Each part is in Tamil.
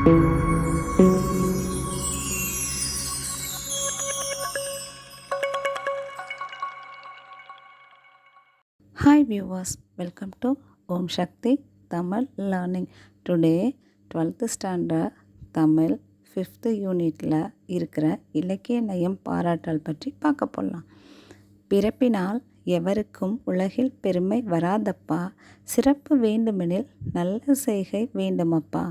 Hi viewers, welcome to Om Shakti Tamil Learning. Today 12th standard Tamil 5th யூனிட்டில் இருக்கிற இலக்கிய நயம் பாராட்டல் பற்றி பார்க்க போகலாம். பிறப்பினால் எவருக்கும் உலகில் பெருமை வராதப்பா, சிறப்பு வேண்டுமெனில் நல்ல செய்கை வேண்டுமப்பா.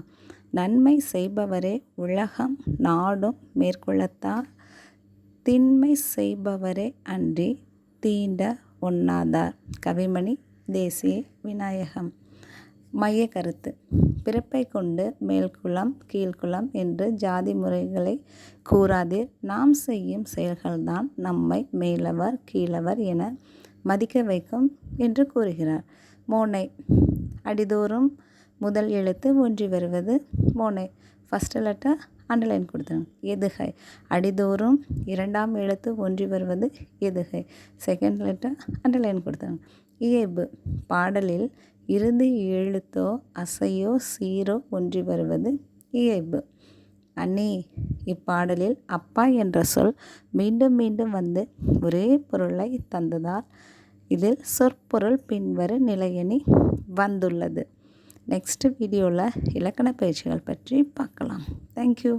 நன்மை செய்பவரே உலகம் நாடும் மேற்குலத்தார், திண்மை செய்பவரே அன்றி தீண்ட ஒண்ணாதார். கவிமணி தேசிய விநாயகம். மைய கருத்து: பிறப்பை கொண்டு மேல்குலம் கீழ்குலம் என்று ஜாதி முறைகளை கூறாதீர். நாம் செய்யும் செயல்கள்தான் நம்மை மேலவர் கீழவர் என மதிக்க வைக்கும் என்று கூறுகிறார். மோனை: அடிதோறும் முதல் எழுத்து ஒன்றி வருவது மோனை. ஃபஸ்ட் லெட்டர் அண்டர்லைன் கொடுத்துருங்க. எதுகை: அடிதோறும் இரண்டாம் எழுத்து ஒன்றி வருவது எதுகை. செகண்ட் லெட்டர் அண்டர்லைன் கொடுத்துருங்க. இயைபு: பாடலில் இறுதி எழுத்தோ அசையோ சீரோ ஒன்றி வருவது இயைபு. அணி: இப்பாடலில் அப்பா என்ற சொல் மீண்டும் மீண்டும் வந்து ஒரே பொருளை தந்ததால் இதில் சொற்பொருள் பின்வரும் நிலையணி வந்துள்ளது. நெக்ஸ்ட் வீடியோவில் இலக்கண பயிற்சிகள் பற்றி பார்க்கலாம். தேங்க்யூ.